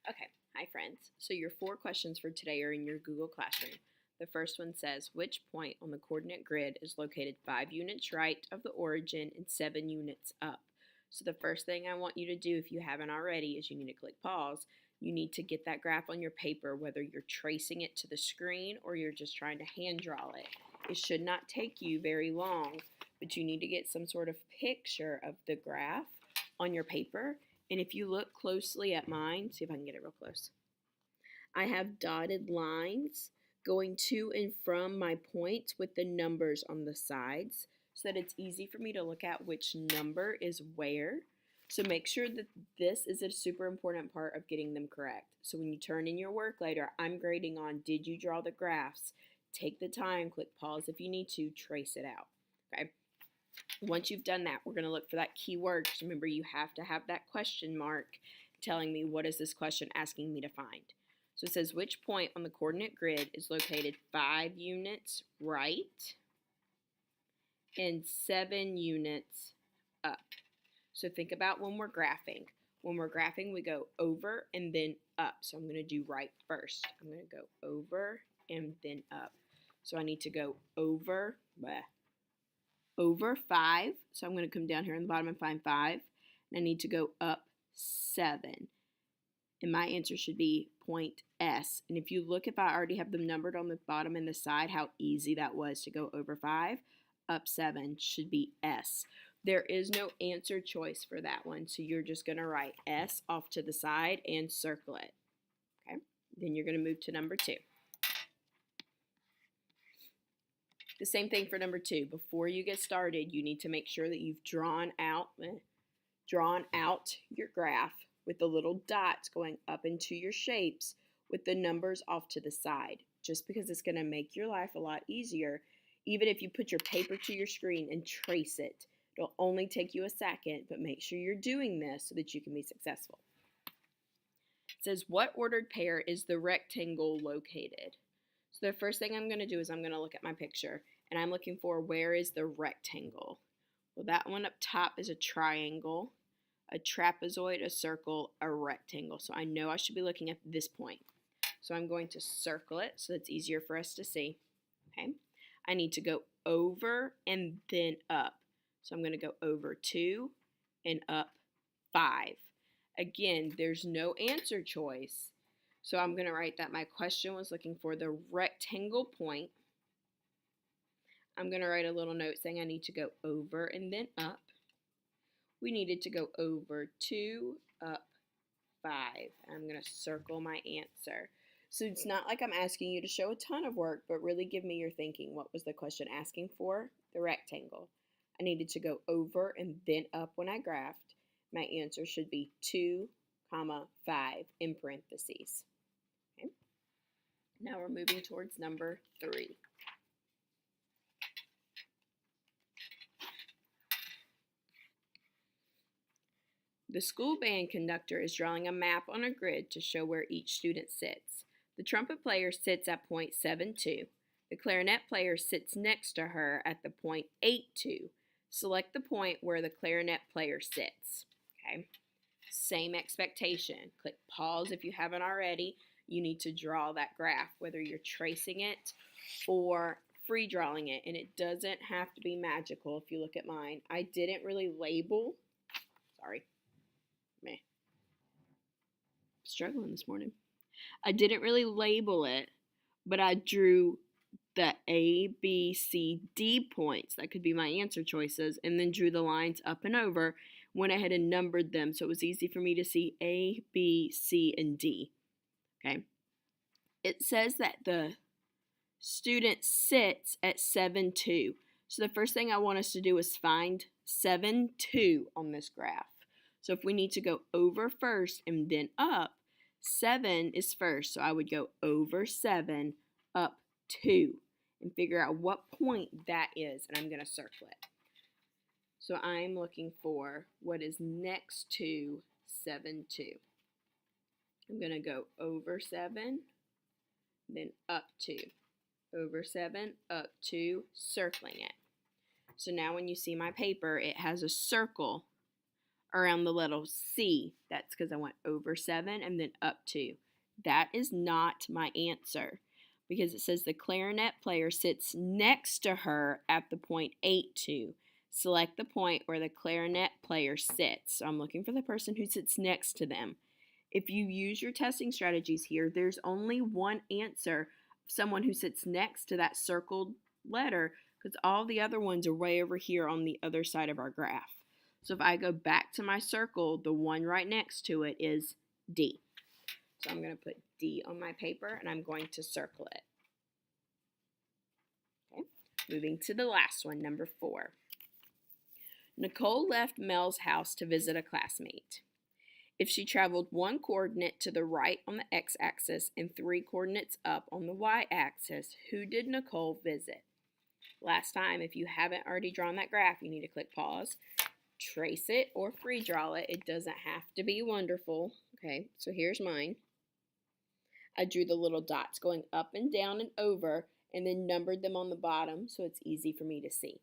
Okay, hi friends. So your 4 questions for today are in your Google Classroom. The first one says, which point on the coordinate grid is located 5 units right of the origin and 7 units up? So the first thing I want you to do, if you haven't already, is you need to click pause. You need to get that graph on your paper, whether you're tracing it to the screen or you're just trying to hand draw it. It should not take you very long, but you need to get some sort of picture of the graph on your paper. And if you look closely at mine, see if I can get it real close. I have dotted lines going to and from my points with the numbers on the sides so that it's easy for me to look at which number is where. So make sure that this is a super important part of getting them correct. So when you turn in your work later, I'm grading on did you draw the graphs? Take the time, click pause if you need to, trace it out. Okay. Once you've done that, we're going to look for that keyword. Remember, you have to have that question mark telling me what is this question asking me to find. So it says, which point on the coordinate grid is located 5 units right and 7 units up? So think about when we're graphing. When we're graphing, we go over and then up. So I'm going to do right first. I'm going to go over and then up. So I need to go over 5. So I'm going to come down here on the bottom and find 5. And I need to go up 7. And my answer should be point S. And if you look, if I already have them numbered on the bottom and the side, how easy that was to go over 5, up 7 should be S. There is no answer choice for that one. So you're just going to write S off to the side and circle it. Okay. Then you're going to move to number 2. The same thing for number 2. Before you get started, you need to make sure that you've drawn out your graph with the little dots going up into your shapes with the numbers off to the side, just because it's going to make your life a lot easier. Even if you put your paper to your screen and trace it, it'll only take you a second, but make sure you're doing this so that you can be successful. It says, what ordered pair is the rectangle located? So the first thing I'm going to do is I'm going to look at my picture, and I'm looking for where is the rectangle. Well, that one up top is a triangle, a trapezoid, a circle, a rectangle. So I know I should be looking at this point. So I'm going to circle it so it's easier for us to see. Okay. I need to go over and then up. So I'm going to go over 2 and up 5. Again, there's no answer choice. So I'm going to write that my question was looking for the rectangle point. I'm going to write a little note saying I need to go over and then up. We needed to go over 2, up 5. I'm going to circle my answer. So it's not like I'm asking you to show a ton of work, but really give me your thinking. What was the question asking for? The rectangle. I needed to go over and then up when I graphed. My answer should be 2, 5 in parentheses. Okay. Now we're moving towards number 3. The school band conductor is drawing a map on a grid to show where each student sits. The trumpet player sits at point 7-2. The clarinet player sits next to her at the point 8-2. Select the point where the clarinet player sits. Okay. Same expectation. Click pause if you haven't already. You need to draw that graph, whether you're tracing it or free drawing it. And it doesn't have to be magical if you look at mine. I didn't really label. Sorry. Struggling this morning. I didn't really label it, but I drew the A, B, C, D points. That could be my answer choices, and then drew the lines up and over, went ahead and numbered them so it was easy for me to see A, B, C, and D. Okay. It says that the student sits at 7-2. So the first thing I want us to do is find 7-2 on this graph. So if we need to go over first and then up, 7 is first. So I would go over 7, up 2, and figure out what point that is, and I'm going to circle it. So I'm looking for what is next to 7-2. I'm going to go over 7, then up 2. Over 7, up 2, circling it. So now when you see my paper, it has a circle around the little C. That's because I went over 7 and then up 2. That is not my answer because it says the clarinet player sits next to her at the point 8-2. Select the point where the clarinet player sits. So I'm looking for the person who sits next to them. If you use your testing strategies here, there's only one answer, someone who sits next to that circled letter, because all the other ones are way over here on the other side of our graph. So if I go back to my circle, the one right next to it is D. So I'm going to put D on my paper and I'm going to circle it. Okay. Moving to the last one, number 4. Nicole left Mel's house to visit a classmate. If she traveled 1 coordinate to the right on the x-axis and 3 coordinates up on the y-axis, who did Nicole visit? Last time, if you haven't already drawn that graph, you need to click pause, trace it, or free draw it. It doesn't have to be wonderful. Okay, so here's mine. I drew the little dots going up and down and over and then numbered them on the bottom so it's easy for me to see.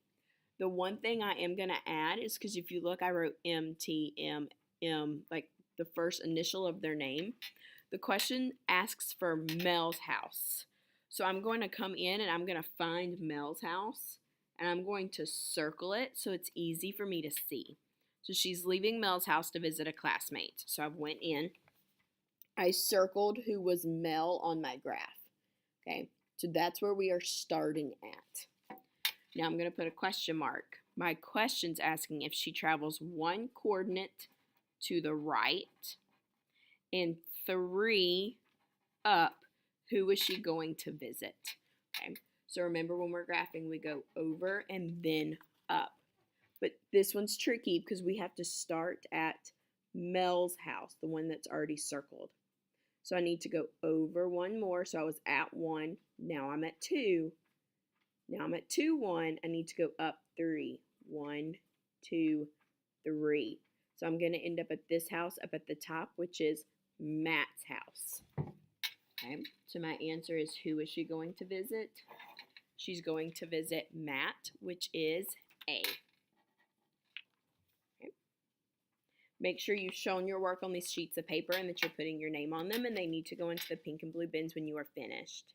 The one thing I am going to add is because if you look, I wrote M-T-M-M, like the first initial of their name. The question asks for Mel's house. So I'm going to come in and I'm going to find Mel's house and I'm going to circle it so it's easy for me to see. So she's leaving Mel's house to visit a classmate. So I went in. I circled who was Mel on my graph. Okay, so that's where we are starting at. Now I'm going to put a question mark. My question's asking if she travels 1 coordinate to the right and 3 up, who is she going to visit? Okay, so remember when we're graphing, we go over and then up. But this one's tricky because we have to start at Mel's house, the one that's already circled. So I need to go over 1 more. So I was at 1. Now I'm at 2. Now I'm at 2, 1. I need to go up 3. 1, 2, 3. So I'm going to end up at this house up at the top, which is Matt's house. Okay, so my answer is, who is she going to visit? She's going to visit Matt, which is A. Okay. Make sure you've shown your work on these sheets of paper and that you're putting your name on them, and they need to go into the pink and blue bins when you are finished.